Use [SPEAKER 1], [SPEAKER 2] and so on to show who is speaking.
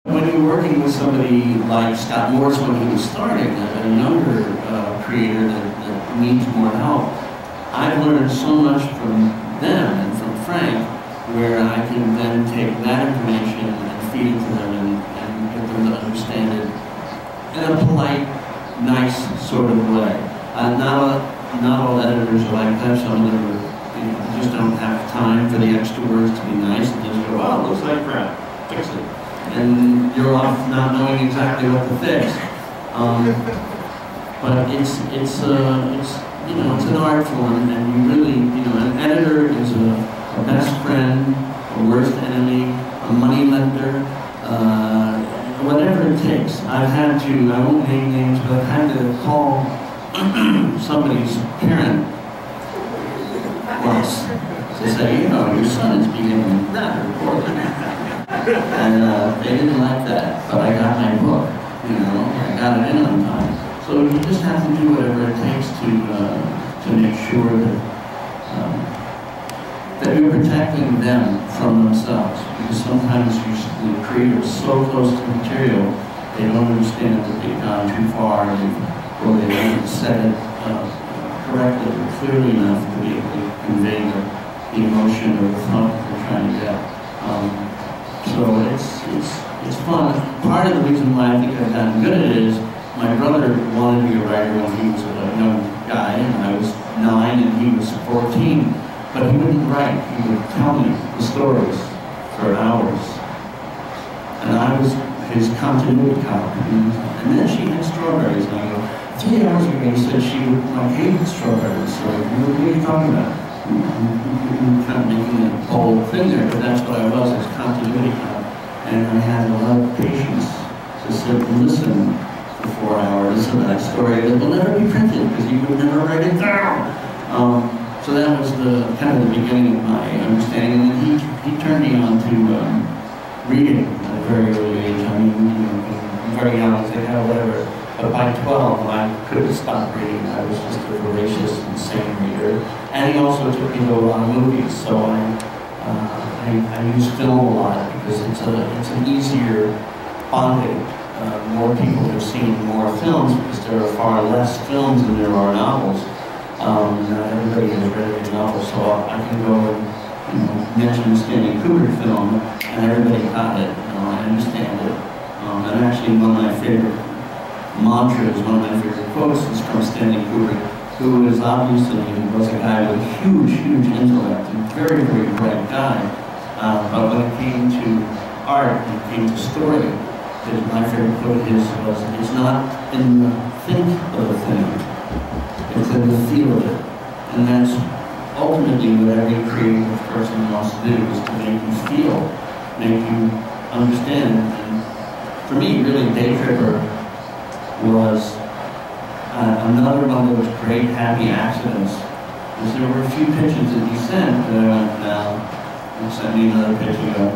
[SPEAKER 1] When you're working with somebody like Scott Morris when he was starting, a younger creator that needs more help, I've learned so much from them and from Frank, where I can then take that information and feed it to them and get them to understand it in a polite, nice sort of way. Not all editors are like that. Some of them are, just don't have time for the extra words to be nice and just go, oh, it looks like crap, fix it. And you're off not knowing exactly what to fix. But it's an art form, and you really, an editor is a best friend, a worst enemy, a money lender, whatever it takes. I've had to, I won't name names, but I've had to call somebody's parent once to say, your son is behaving rather poorly. And they didn't like that, but I got my book, I got it in on time. So you just have to do whatever it takes to make sure that you're protecting them from themselves. Because sometimes the creator is so close to the material, they don't understand that they've gone too far, or they haven't said it correctly or clearly enough to be able to convey the emotion or the thought that they're trying to get. So it's fun. Part of the reason why I think I've gotten good at it is my brother wanted to be a writer when he was a young guy, and I was 9 and he was 14. But he wouldn't write. He would tell me the stories for hours. And I was his continuity cop. And then she had strawberries, and I go, 3 hours ago you said she would hate strawberries. So what are you talking about? Kind of making a bold thing there, but that's what I was, as continuity cop. And I had a lot of patience to sit and listen for 4 hours to that story that will never be printed because you would never write it down. So that was the kind of the beginning of my understanding. And then he turned me on to reading at a very early age. I mean, I'm very young, I think, whatever. But by 12, I couldn't stop reading. I was just a voracious, insane reader. And he also took me to a lot of movies. So I use film a lot because it's an easier bonding. More people have seen more films because there are far less films than there are novels. Not everybody has read every novel, so I can go and mention Stanley Kubrick film, and everybody got it. I understand it. And actually, one of my favorite mantras, one of my favorite quotes is from Stanley Kubrick, who is obviously was a guy with huge, huge intellect, and very, very bright guy. But when it came to art, when it came to story, my favorite quote of his was, "It's not in the think of the thing, it's in the feel of it." And that's ultimately what every creative person wants to do, is to make you feel, make you understand. And for me, really, Day Tripper was another one of those great happy accidents. Because there were a few pitches that he sent, now he sent me another pitch ago.